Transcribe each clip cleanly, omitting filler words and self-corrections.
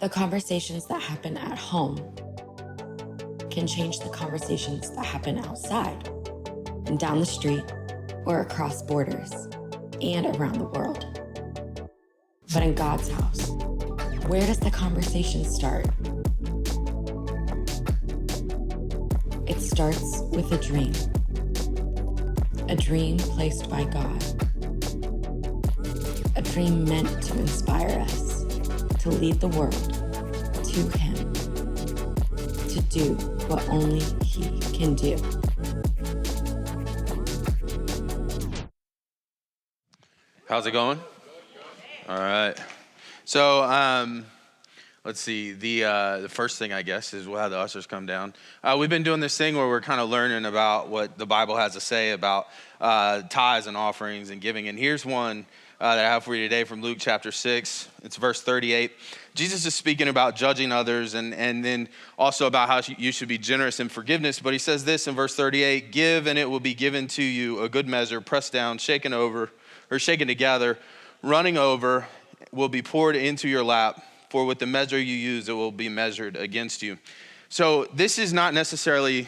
The conversations that happen at home can change the conversations that happen outside and down the street or across borders and around the world. But in God's house, where does the conversation start? It starts with a dream placed by God, a dream meant to inspire us, to lead the world to Him, to do what only He can do. How's it going? All right. So let's see. The first thing, I guess, is we'll have the ushers come down. We've been doing this thing where we're kind of learning about what the Bible has to say about tithes and offerings and giving. And here's one that I have for you today from Luke chapter 6. It's verse 38. Jesus is speaking about judging others and then also about how you should be generous in forgiveness. But he says this in verse 38, "Give and it will be given to you, a good measure, pressed down, shaken together, running over, will be poured into your lap. For with the measure you use, it will be measured against you." So this is not necessarily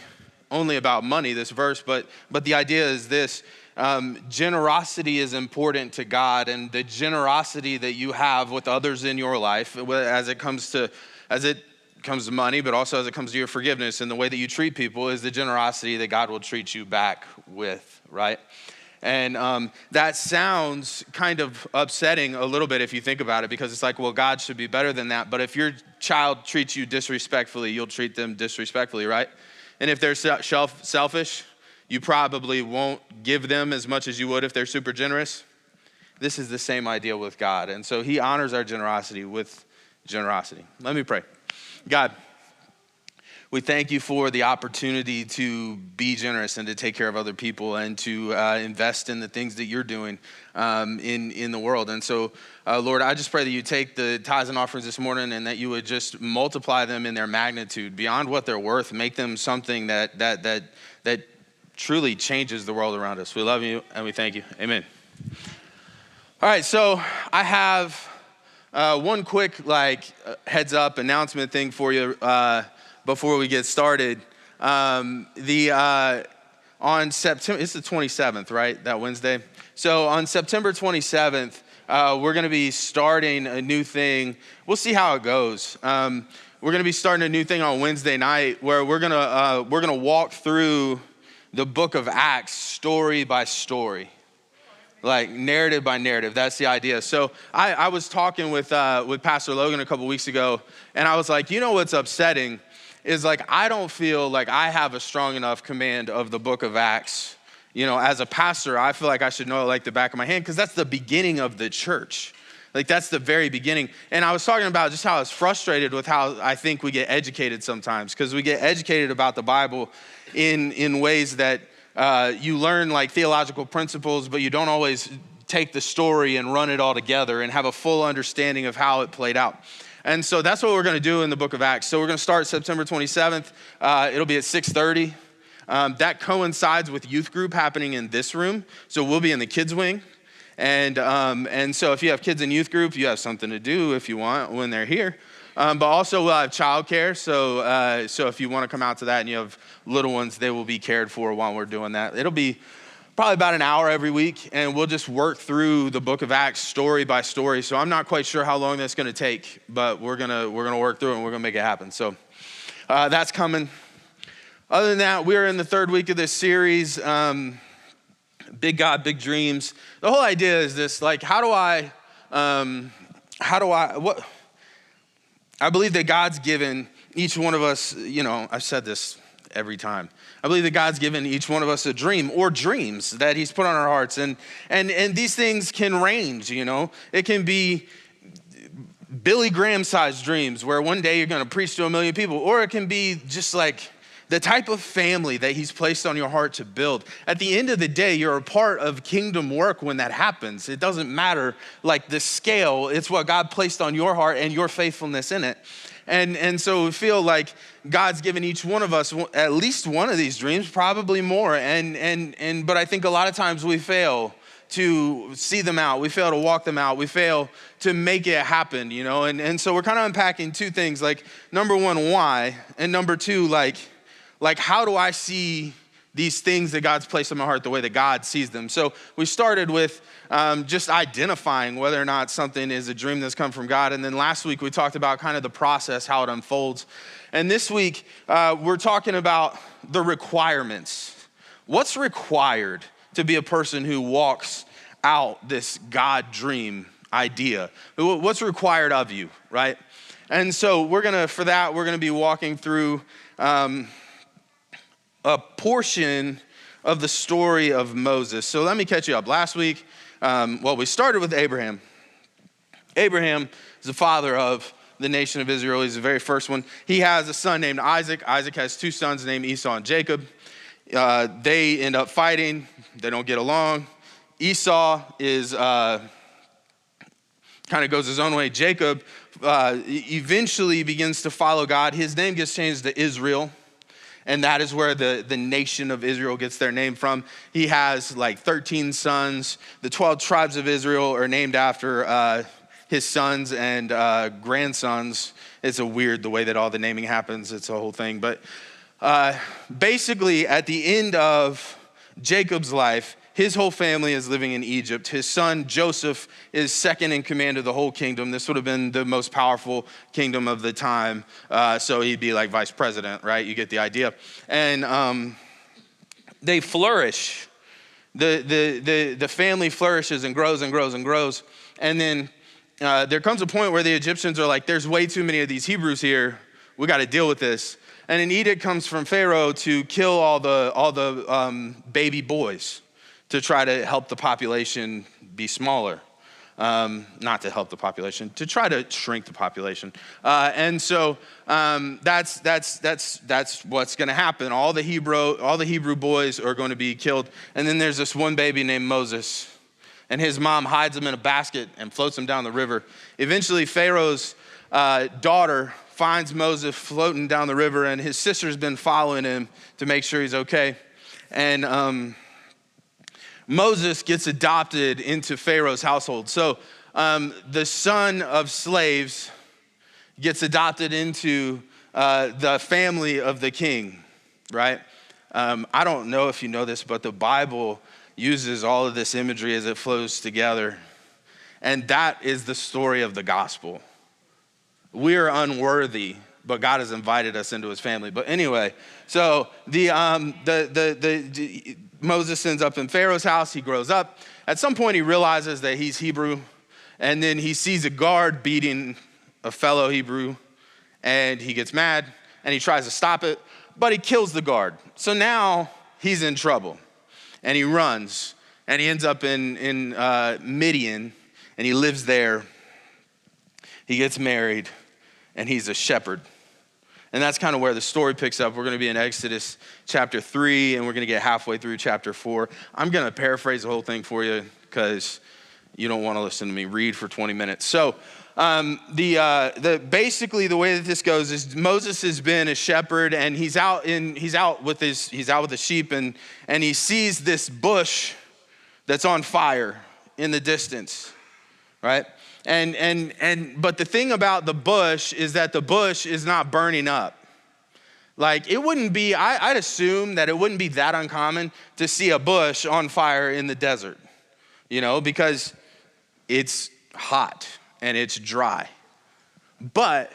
only about money, this verse, but the idea is this. Generosity is important to God, and the generosity that you have with others in your life, as it comes to money, but also as it comes to your forgiveness and the way that you treat people, is the generosity that God will treat you back with, right? And that sounds kind of upsetting a little bit if you think about it, because it's like, well, God should be better than that. But if your child treats you disrespectfully, you'll treat them disrespectfully, right? And if they're selfish, you probably won't give them as much as you would if they're super generous. This is the same idea with God. And so He honors our generosity with generosity. Let me pray. God, we thank you for the opportunity to be generous and to take care of other people and to invest in the things that you're doing in the world. And so, Lord, I just pray that you take the tithes and offerings this morning and that you would just multiply them in their magnitude beyond what they're worth. Make them something that truly changes the world around us. We love you and we thank you. Amen. All right, so I have one quick heads up announcement thing for you before we get started. On September, it's the 27th, right? That Wednesday. So on September 27th, we're going to be starting a new thing. We'll see how it goes. We're going to be starting a new thing on Wednesday night where we're going to walk through the book of Acts story by story. Like narrative by narrative, that's the idea. So I was talking with Pastor Logan a couple weeks ago, and I was like, you know what's upsetting is I don't feel like I have a strong enough command of the book of Acts. You know, as a pastor, I feel like I should know it like the back of my hand because that's the beginning of the church. That's the very beginning. And I was talking about just how I was frustrated with how I think we get educated sometimes, because we get educated about the Bible in ways that you learn theological principles, but you don't always take the story and run it all together and have a full understanding of how it played out. And so that's what we're going to do in the book of Acts. So we're going to start September 27th. It'll be at 6:30. That coincides with youth group happening in this room. So we'll be in the kids wing. And so if you have kids in youth group, you have something to do if you want when they're here. But also we'll have childcare. So if you want to come out to that and you have little ones, they will be cared for while we're doing that. It'll be probably about an hour every week, and we'll just work through the book of Acts story by story. So I'm not quite sure how long that's going to take, but we're gonna work through it and we're gonna make it happen. So that's coming. Other than that, we're in the third week of this series, Big God, Big Dreams. The whole idea is this: I believe that God's given each one of us. I've said this every time. I believe that God's given each one of us a dream or dreams that He's put on our hearts. And these things can range, It can be Billy Graham-sized dreams where one day you're going to preach to 1 million people. Or it can be just the type of family that He's placed on your heart to build. At the end of the day, you're a part of kingdom work when that happens. It doesn't matter the scale. It's what God placed on your heart and your faithfulness in it. And so we feel like God's given each one of us at least one of these dreams, probably more. But I think a lot of times we fail to see them out. We fail to walk them out. We fail to make it happen, you know? And so we're kind of unpacking two things, like number one, why? And number two, like how do I see these things that God's placed in my heart the way that God sees them? So we started with just identifying whether or not something is a dream that's come from God. And then last week we talked about kind of the process, how it unfolds. And this week we're talking about the requirements. What's required to be a person who walks out this God dream idea? What's required of you, right? And so for that, we're gonna be walking through a portion of the story of Moses. So let me catch you up. Last week, we started with Abraham. Abraham is the father of the nation of Israel. He's the very first one. He has a son named Isaac. Isaac has two sons named Esau and Jacob. They end up fighting. They don't get along. Esau is kind of goes his own way. Jacob eventually begins to follow God. His name gets changed to Israel, and that is where the nation of Israel gets their name from. He has like 13 sons. The 12 tribes of Israel are named after his sons and grandsons. It's a weird the way that all the naming happens. It's a whole thing. But basically, at the end of Jacob's life, his whole family is living in Egypt. His son Joseph is second in command of the whole kingdom. This would have been the most powerful kingdom of the time. So he'd be like vice president, right? You get the idea. And they flourish. The family flourishes and grows and grows and grows. And then there comes a point where the Egyptians are like, there's way too many of these Hebrews here. We got to deal with this. And an edict comes from Pharaoh to kill all the baby boys to try to help the population be smaller. Not to help the population, to try to shrink the population. And so that's what's going to happen. All the Hebrew boys are going to be killed. And then there's this one baby named Moses, and his mom hides him in a basket and floats him down the river. Eventually, Pharaoh's daughter finds Moses floating down the river, and his sister's been following him to make sure he's okay. And Moses gets adopted into Pharaoh's household. So the son of slaves gets adopted into the family of the king, right? I don't know if you know this, but the Bible uses all of this imagery as it flows together. And that is the story of the gospel. We are unworthy, but God has invited us into his family. But anyway, so Moses ends up in Pharaoh's house. He grows up. At some point, he realizes that he's Hebrew, and then he sees a guard beating a fellow Hebrew, and he gets mad, and he tries to stop it, but he kills the guard. So now he's in trouble, and he runs, and he ends up in Midian, and he lives there. He gets married, and he's a shepherd. And that's kind of where the story picks up. We're going to be in Exodus chapter 3, and we're going to get halfway through chapter 4. I'm going to paraphrase the whole thing for you because you don't want to listen to me read for 20 minutes. So basically the way that this goes is Moses has been a shepherd, and he's out with the sheep, and he sees this bush that's on fire in the distance, right? But the thing about the bush is that the bush is not burning up. Like it wouldn't be, I'd assume that it wouldn't be that uncommon to see a bush on fire in the desert, you know, because it's hot and it's dry. But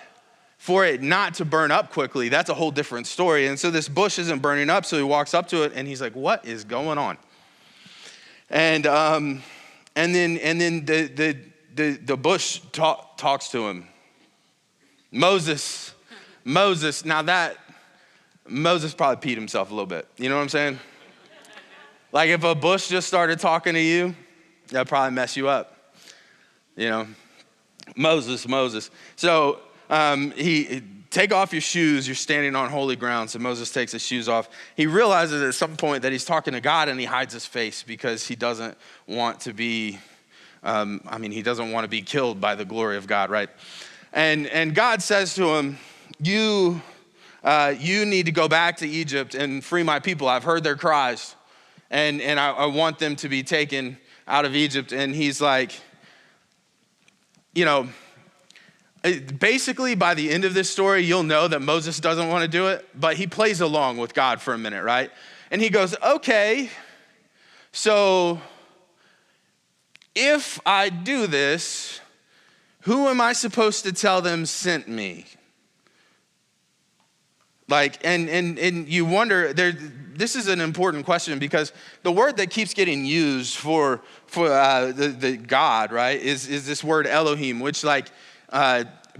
for it not to burn up quickly, that's a whole different story. And so this bush isn't burning up, so he walks up to it and he's like, what is going on? And then the bush talks to him. Moses, now that, Moses probably peed himself a little bit. You know what I'm saying? Like if a bush just started talking to you, that'd probably mess you up. You know, Moses. So he take off your shoes, you're standing on holy ground. So Moses takes his shoes off. He realizes at some point that he's talking to God, and he hides his face because he doesn't want to be he doesn't want to be killed by the glory of God, right? And God says to him, you need to go back to Egypt and free my people. I've heard their cries, and I want them to be taken out of Egypt, and he's like, basically by the end of this story, you'll know that Moses doesn't want to do it, but he plays along with God for a minute, right? And he goes, okay, so if I do this, who am I supposed to tell them sent me? And you wonder, this is an important question, because the word that keeps getting used for the God, right, is this word Elohim, which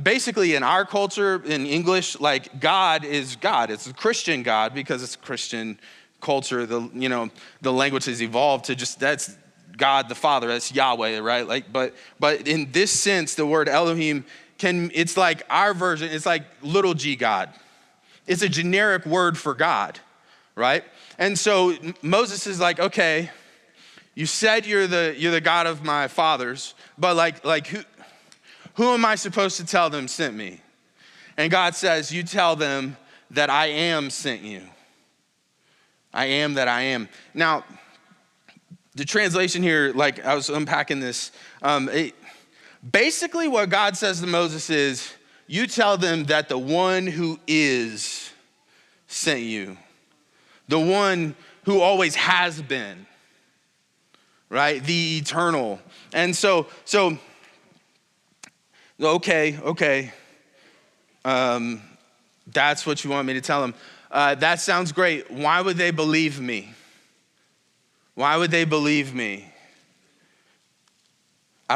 basically in our culture, in English, God is God. It's a Christian God because it's a Christian culture. The language has evolved to just, that's God the Father, that's Yahweh, right? But in this sense, the word Elohim it's like our version, it's like little g God. It's a generic word for God, right? And so Moses is like, okay, you said you're the God of my fathers, but who am I supposed to tell them sent me? And God says, you tell them that I am sent you. I am that I am. Now, the translation here, I was unpacking this, basically what God says to Moses is, you tell them that the one who is sent you, the one who always has been, right? The eternal. And so okay. That's what you want me to tell them. That sounds great. Why would they believe me? Why would they believe me? I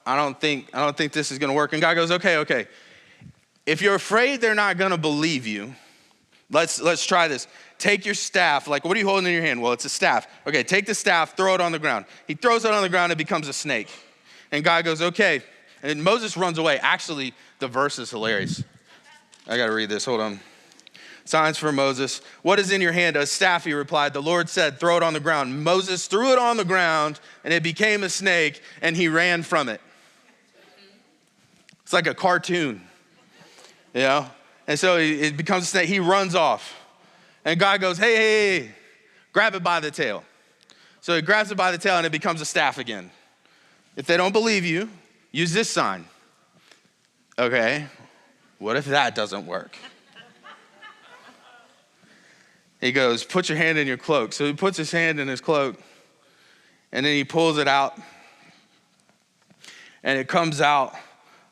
don't think this is going to work. And God goes, okay. If you're afraid they're not going to believe you, let's try this. Take your staff. What are you holding in your hand? Well, it's a staff. Okay, take the staff, throw it on the ground. He throws it on the ground, it becomes a snake. And God goes, okay. And Moses runs away. Actually, the verse is hilarious. I got to read this. Hold on. Signs for Moses. What is in your hand? A staff, he replied. The Lord said, throw it on the ground. Moses threw it on the ground, and it became a snake, and he ran from it. It's like a cartoon, And so it becomes a snake. He runs off. And God goes, hey, grab it by the tail. So he grabs it by the tail, and it becomes a staff again. If they don't believe you, use this sign. Okay, what if that doesn't work? He goes, put your hand in your cloak. So he puts his hand in his cloak, and then he pulls it out, and it comes out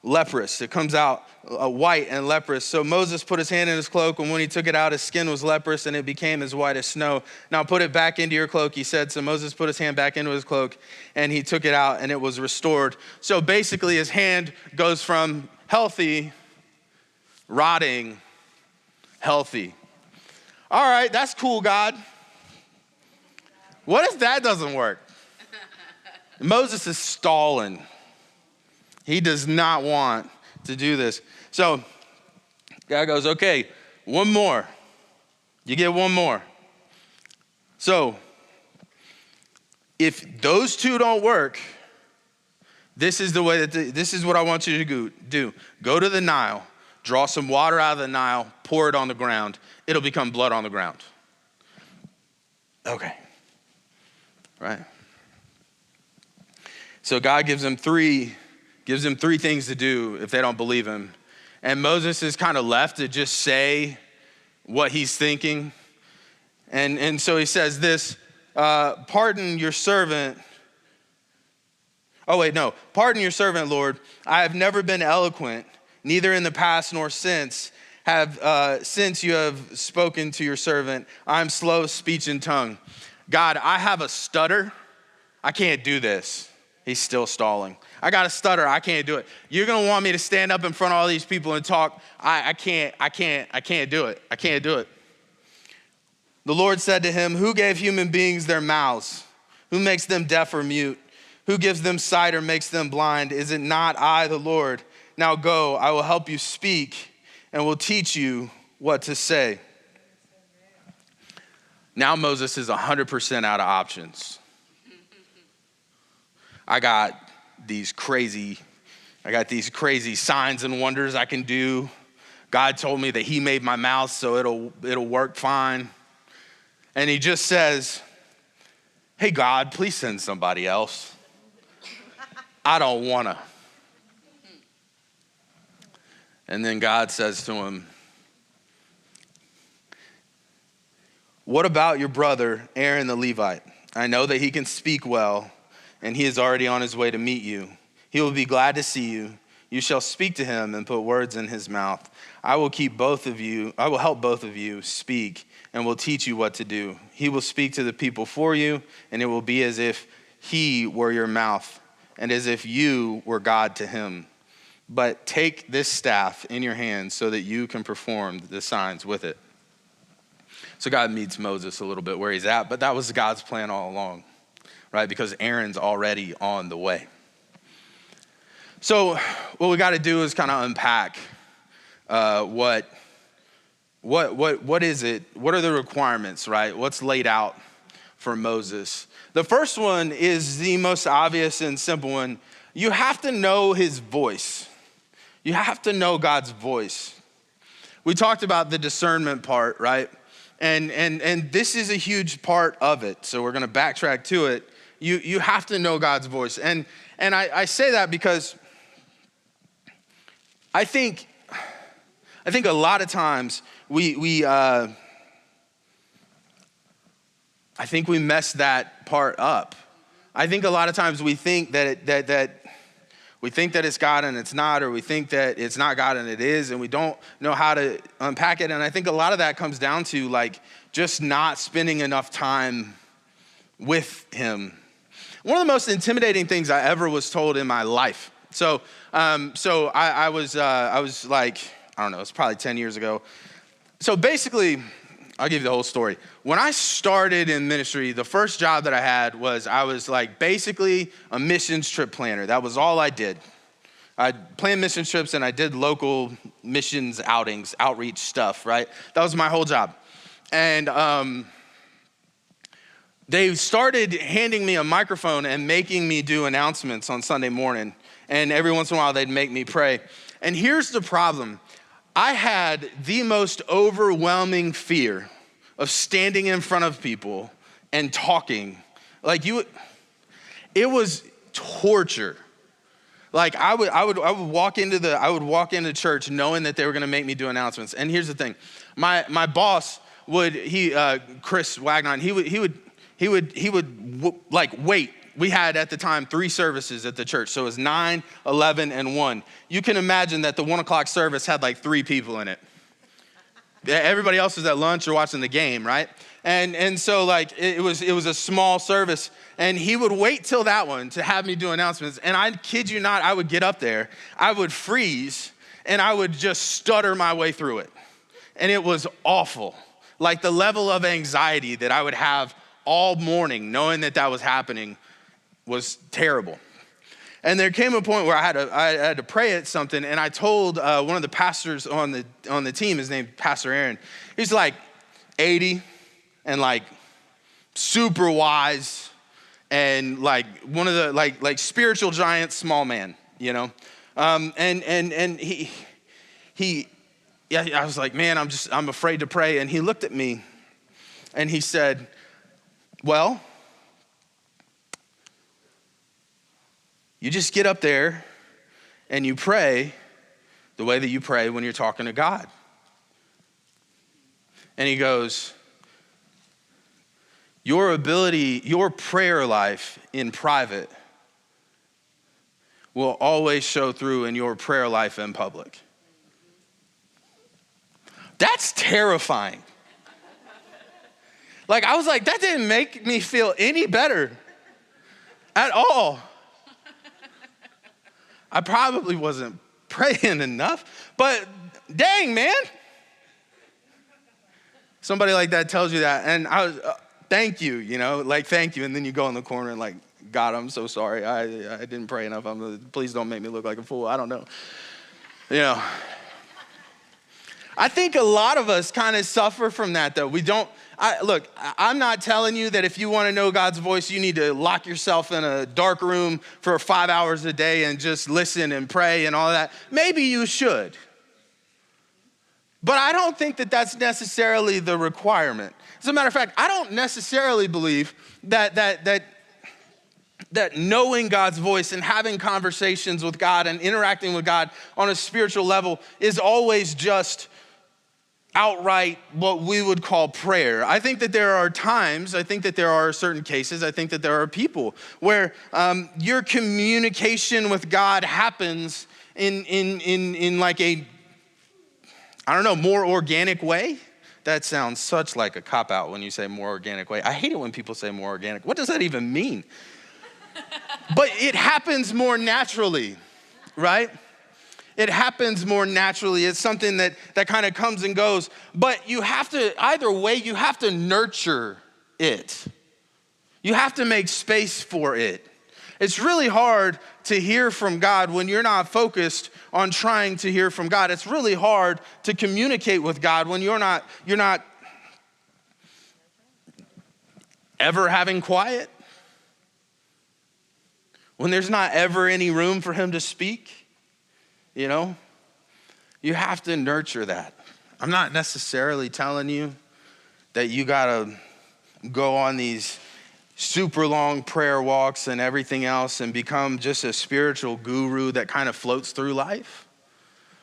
leprous. It comes out white and leprous. So Moses put his hand in his cloak, and when he took it out, his skin was leprous, and it became as white as snow. Now put it back into your cloak, he said. So Moses put his hand back into his cloak, and he took it out, and it was restored. So basically his hand goes from healthy, rotting, healthy. All right, that's cool, God. What if that doesn't work? Moses is stalling. He does not want to do this. So God goes, okay, one more. You get one more. So if those two don't work, this is the way this is what I want you to do. Go to the Nile, draw some water out of the Nile, pour it on the ground. It'll become blood on the ground. Okay. Right? So God gives them three things to do if they don't believe him. And Moses is kind of left to just say what he's thinking. And so he says this, pardon your servant. Pardon your servant, Lord. I have never been eloquent, neither in the past nor since you have spoken to your servant. I'm slow of speech and tongue. God, I have a stutter. I can't do this. He's still stalling. I got a stutter. I can't do it. You're going to want me to stand up in front of all these people and talk. I can't do it. I can't do it. The Lord said to him, who gave human beings their mouths? Who makes them deaf or mute? Who gives them sight or makes them blind? Is it not I, the Lord? Now go, I will help you speak and will teach you what to say. Now Moses is 100% out of options. I got these crazy signs and wonders I can do. God told me that he made my mouth so it'll work fine. And he just says, hey, God, please send somebody else. I don't wanna. And then God says to him, what about your brother, Aaron the Levite? I know that he can speak well, and he is already on his way to meet you. He will be glad to see you. You shall speak to him and put words in his mouth. I will help both of you speak and will teach you what to do. He will speak to the people for you, and it will be as if he were your mouth and as if you were God to him. But take this staff in your hand so that you can perform the signs with it. So God meets Moses a little bit where he's at, but that was God's plan all along, right? Because Aaron's already on the way. So what we got to do is kind of unpack what is it? What are the requirements, right? What's laid out for Moses? The first one is the most obvious and simple one. You have to know his voice. You have to know God's voice. We talked about the discernment part, right? And this is a huge part of it. So we're going to backtrack to it. You have to know God's voice. And I say that because I think a lot of times we mess that part up. I think a lot of times we think that we think that it's God and it's not, or we think that it's not God and it is, and we don't know how to unpack it. And I think a lot of that comes down to like just not spending enough time with him. One of the most intimidating things I ever was told in my life. So I was like, I don't know, it's probably 10 years ago. So basically, I'll give you the whole story. When I started in ministry, the first job that I had was I was like basically a missions trip planner. That was all I did. I planned mission trips and I did local missions outings, outreach stuff, right? That was my whole job. And they started handing me a microphone and making me do announcements on Sunday morning. And every once in a while, they'd make me pray. And here's the problem. I had the most overwhelming fear of standing in front of people and talking. It was torture. Like I would walk into church knowing that they were going to make me do announcements. And here's the thing, my boss Chris Wagnon, he would wait. We had at the time 3 services at the church. So it was 9, 11, and 1. You can imagine that the 1 o'clock service had like 3 people in it. Everybody else was at lunch or watching the game, right? And so like it was a small service, and he would wait till that one to have me do announcements. And I kid you not, I would get up there, I would freeze, and I would just stutter my way through it. And it was awful. Like the level of anxiety that I would have all morning knowing that was happening was terrible. And there came a point where I had to pray at something, and I told one of the pastors on the team, his name Pastor Aaron. He's like 80 and like super wise and like one of the like spiritual giant, small man, you know. And he I was like, man, I'm afraid to pray. And he looked at me and he said, well, you just get up there and you pray the way that you pray when you're talking to God. And he goes, your prayer life in private will always show through in your prayer life in public. That's terrifying. Like, I was like, that didn't make me feel any better at all. I probably wasn't praying enough, but dang, man. Somebody like that tells you that, and I was, thank you, thank you. And then you go in the corner and like, God, I'm so sorry. I didn't pray enough. Please don't make me look like a fool. I don't know. I think a lot of us kind of suffer from that, though. I'm not telling you that if you want to know God's voice, you need to lock yourself in a dark room for 5 hours a day and just listen and pray and all that. Maybe you should. But I don't think that that's necessarily the requirement. As a matter of fact, I don't necessarily believe that knowing God's voice and having conversations with God and interacting with God on a spiritual level is always just outright what we would call prayer. I think that there are times, I think that there are certain cases, I think that there are people where your communication with God happens in like a, I don't know, more organic way. That sounds such like a cop-out when you say more organic way. I hate it when people say more organic. What does that even mean? But it happens more naturally, right? It happens more naturally. It's something that kind of comes and goes. But you have to, either way, you have to nurture it. You have to make space for it. It's really hard to hear from God when you're not focused on trying to hear from God. It's really hard to communicate with God when you're not ever having quiet. When there's not ever any room for him to speak, you know, you have to nurture that. I'm not necessarily telling you that you gotta go on these super long prayer walks and everything else and become just a spiritual guru that kind of floats through life.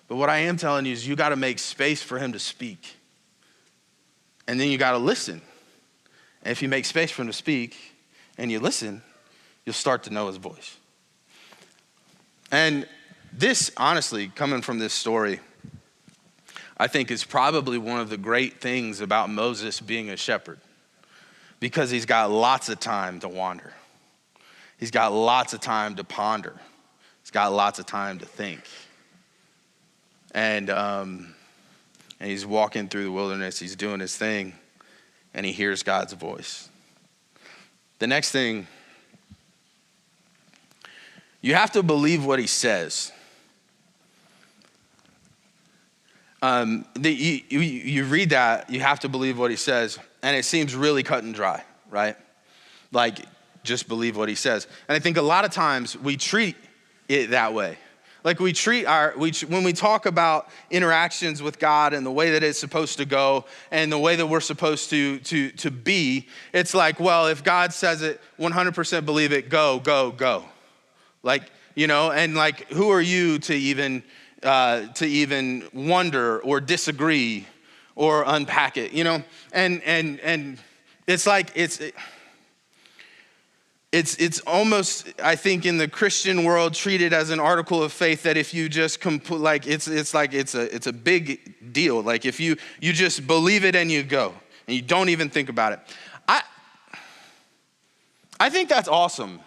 But what I am telling you is you gotta make space for him to speak. And then you gotta listen. And if you make space for him to speak and you listen, you'll start to know his voice. And this, honestly, coming from this story, I think is probably one of the great things about Moses being a shepherd, because he's got lots of time to wander. He's got lots of time to ponder. He's got lots of time to think. And he's walking through the wilderness, he's doing his thing, and he hears God's voice. The next thing, you have to believe what he says. You read that, you have to believe what he says, and it seems really cut and dry, right? Like, just believe what he says. And I think a lot of times we treat it that way. Like we treat when we talk about interactions with God and the way that it's supposed to go and the way that we're supposed to be, it's like, well, if God says it, 100% believe it, go. Like, you know, and like, who are you to even wonder or disagree or unpack it, you know? And it's like, it's almost, I think, in the Christian world, treated as an article of faith that if you just it's a big deal. Like if you just believe it and you go and you don't even think about it. I think that's awesome.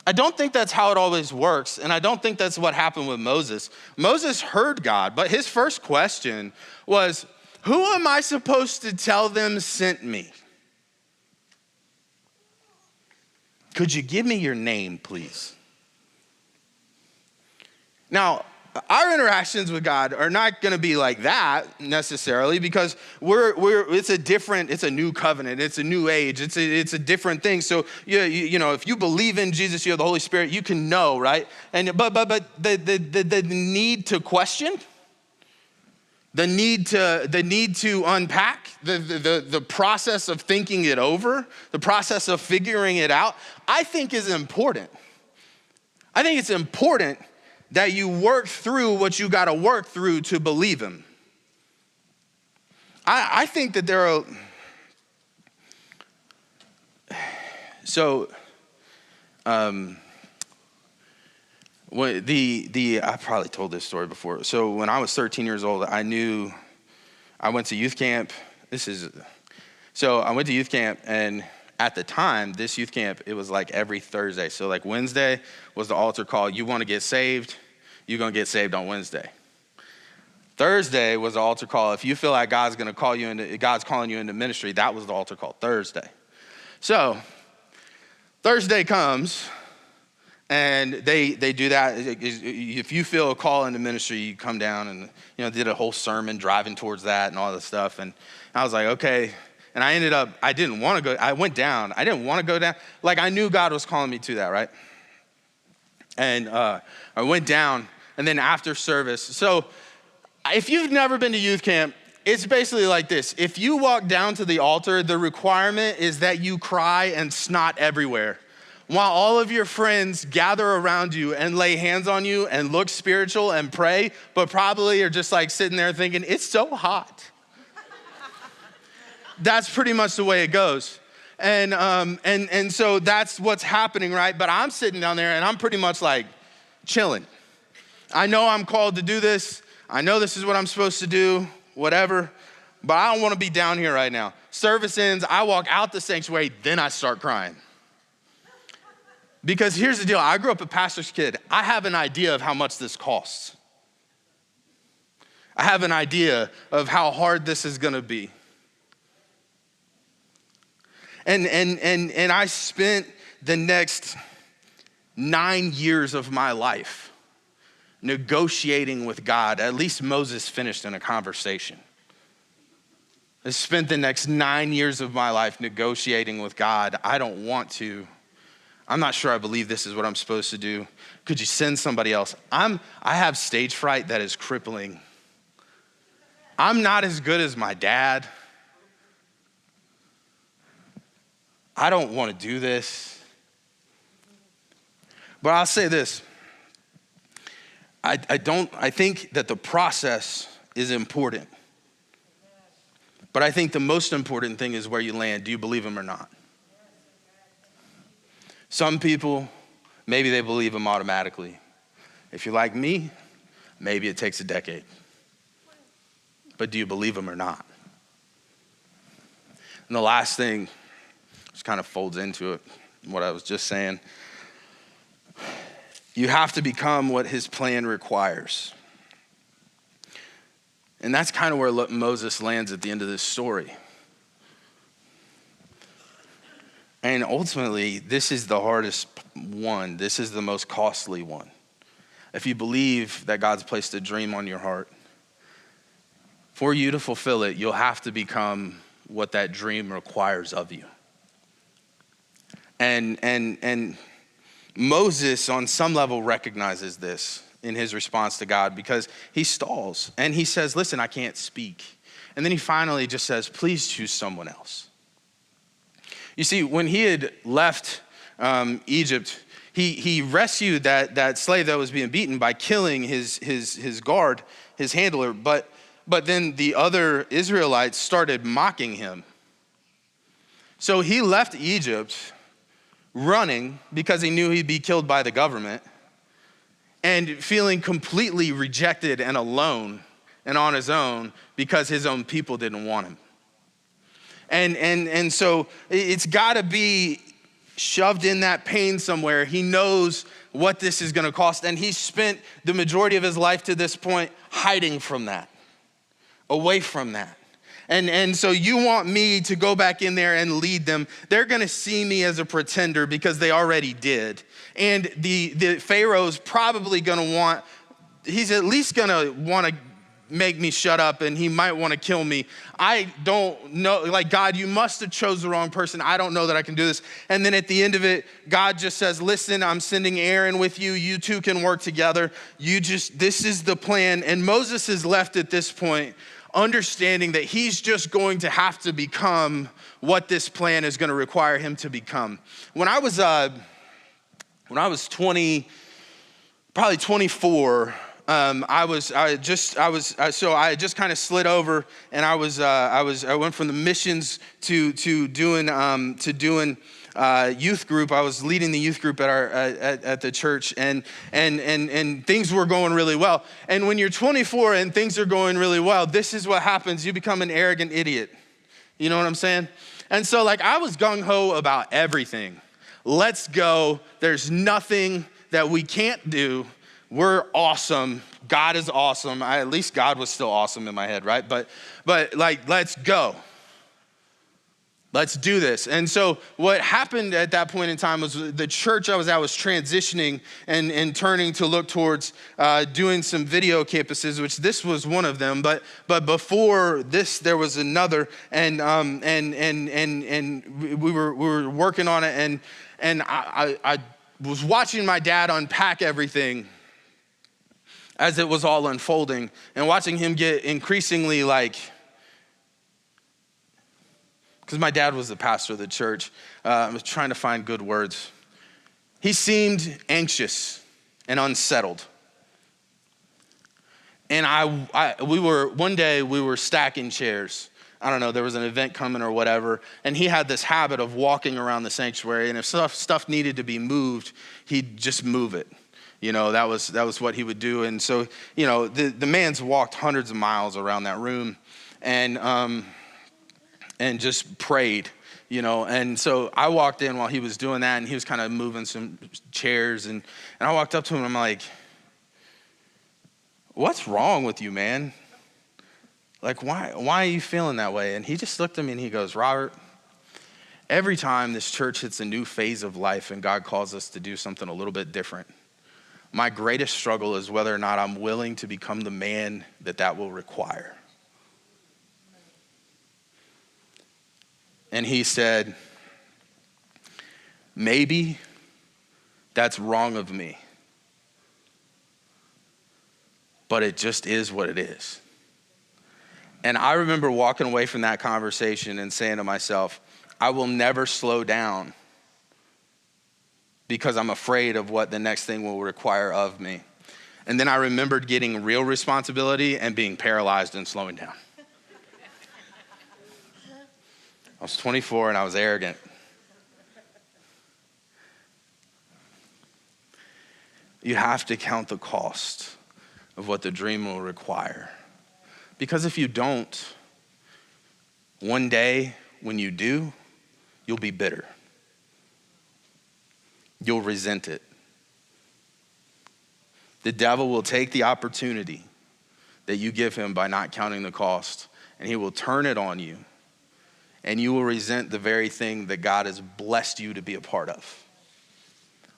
I don't think that's how it always works, and I don't think that's what happened with Moses. Moses heard God, but his first question was, who am I supposed to tell them sent me? Could you give me your name, please? Now, our interactions with God are not going to be like that necessarily, because it's a new covenant, it's a new age, it's a different thing. So you know, if you believe in Jesus, you have the Holy Spirit, you can know, right? And but the need to question, the need to unpack, the process of thinking it over, the process of figuring it out, I think is important. I think it's important that you work through what you got to work through to believe him. I think that there are, I probably told this story before. So when I was 13 years old, I went to youth camp. So I went to youth camp, and at the time, this youth camp, it was like every Thursday. So like Wednesday was the altar call. You want to get saved, you're going to get saved on Wednesday. Thursday was the altar call. If you feel like God's calling you into ministry, that was the altar call, Thursday. So Thursday comes, and they do that. If you feel a call into ministry, you come down, and did a whole sermon driving towards that and all this stuff. And I was like, okay. And I didn't want to go. I went down. I didn't want to go down. Like I knew God was calling me to that, right? And I went down, and then after service, so If you've never been to youth camp, it's basically like this. If you walk down to the altar, the requirement is that you cry and snot everywhere, while all of your friends gather around you and lay hands on you and look spiritual and pray, but probably are just like sitting there thinking, it's so hot. That's pretty much the way it goes. And so that's what's happening, right? But I'm sitting down there and I'm pretty much like chilling. I know I'm called to do this. I know this is what I'm supposed to do, whatever, but I don't want to be down here right now. Service ends, I walk out the sanctuary, then I start crying. Because here's the deal, I grew up a pastor's kid. I have an idea of how much this costs. I have an idea of how hard this is gonna be. And I spent the next 9 years of my life negotiating with God. At least Moses finished in a conversation. I spent the next 9 years of my life negotiating with God. I don't want to. I'm not sure I believe this is what I'm supposed to do. Could you send somebody else? I have stage fright that is crippling. I'm not as good as my dad. I don't want to do this. But I'll say this. I think that the process is important. But I think the most important thing is where you land. Do you believe him or not? Some people, maybe they believe him automatically. If you're like me, maybe it takes a decade. But do you believe him or not? And the last thing, which kind of folds into it, what I was just saying, you have to become what his plan requires. And that's kind of where Moses lands at the end of this story. And ultimately, this is the hardest one. This is the most costly one. If you believe that God's placed a dream on your heart, for you to fulfill it, you'll have to become what that dream requires of you. And Moses, on some level, recognizes this in his response to God because he stalls and he says, listen, I can't speak. And then he finally just says, please choose someone else. You see, when he had left Egypt, he rescued that slave that was being beaten by killing his guard, his handler. But then the other Israelites started mocking him. So he left Egypt running because he knew he'd be killed by the government and feeling completely rejected and alone and on his own because his own people didn't want him. And so it's got to be shoved in that pain somewhere. He knows what this is going to cost, and he's spent the majority of his life to this point hiding from that, away from that. And so you want me to go back in there and lead them. They're going to see me as a pretender because they already did. And the Pharaoh's probably going to want, he's at least going to want to make me shut up, and he might want to kill me. I don't know, like, God, you must have chose the wrong person. I don't know that I can do this. And then at the end of it, God just says, listen, I'm sending Aaron with you. You two can work together. This is the plan. And Moses is left at this point understanding that he's just going to have to become what this plan is going to require him to become. When I was 20, probably 24, I had just kind of slid over, and I went from the missions to doing youth group. I was leading the youth group at the church, and things were going really well. And when you're 24 and things are going really well, this is what happens. You become an arrogant idiot. You know what I'm saying? And so, like, I was gung-ho about everything. Let's go. There's nothing that we can't do. We're awesome. God is awesome. At least God was still awesome in my head, right? But like, let's go. Let's do this. And so what happened at that point in time was the church I was at was transitioning and turning to look towards doing some video campuses, which this was one of them. But before this, there was another, and we were working on it, and I was watching my dad unpack everything. as it was all unfolding, and watching him get increasingly because my dad was the pastor of the church. I was trying to find good words. He seemed anxious and unsettled. And one day we were stacking chairs. I don't know, there was an event coming or whatever. And he had this habit of walking around the sanctuary. And if stuff needed to be moved, he'd just move it. That was what he would do. And so, the man's walked hundreds of miles around that room and just prayed, And so I walked in while he was doing that, and he was kind of moving some chairs. And I walked up to him, and I'm like, what's wrong with you, man? Why are you feeling that way? And he just looked at me and he goes, Robert, every time this church hits a new phase of life and God calls us to do something a little bit different, my greatest struggle is whether or not I'm willing to become the man that will require. And he said, maybe that's wrong of me, but it just is what it is. And I remember walking away from that conversation and saying to myself, I will never slow down because I'm afraid of what the next thing will require of me. And then I remembered getting real responsibility and being paralyzed and slowing down. I was 24 and I was arrogant. You have to count the cost of what the dream will require. Because if you don't, one day when you do, you'll be bitter. You'll resent it. The devil will take the opportunity that you give him by not counting the cost, and he will turn it on you, and you will resent the very thing that God has blessed you to be a part of.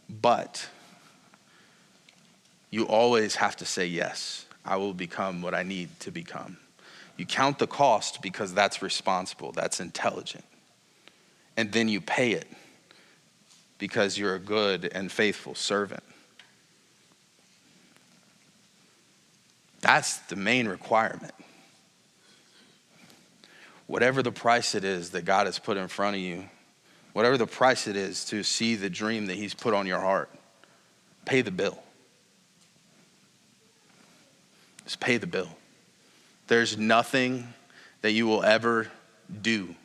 But you always have to say, yes, I will become what I need to become. You count the cost because that's responsible, that's intelligent. And then you pay it because you're a good and faithful servant. That's the main requirement. Whatever the price it is that God has put in front of you, whatever the price it is to see the dream that he's put on your heart, pay the bill. Just pay the bill. There's nothing that you will ever do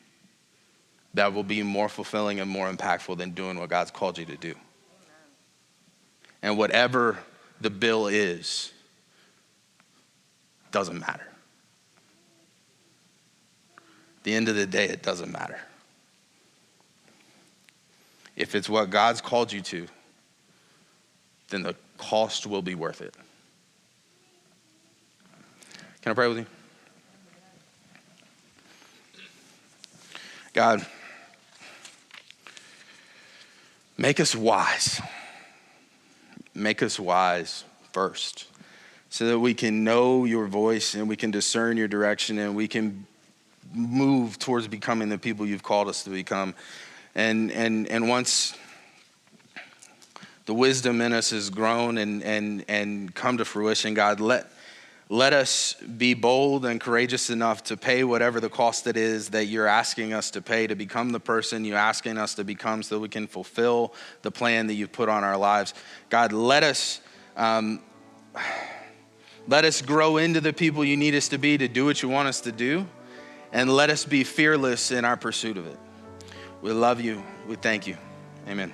that will be more fulfilling and more impactful than doing what God's called you to do. And whatever the bill is, doesn't matter. At the end of the day, it doesn't matter. If it's what God's called you to, then the cost will be worth it. Can I pray with you? God, make us wise. Make us wise first, so that we can know your voice and we can discern your direction and we can move towards becoming the people you've called us to become. And once the wisdom in us has grown and come to fruition, God, let us be bold and courageous enough to pay whatever the cost it is that you're asking us to pay to become the person you're asking us to become, so that we can fulfill the plan that you've put on our lives. God, let us grow into the people you need us to be to do what you want us to do, and let us be fearless in our pursuit of it. We love you. We thank you. Amen.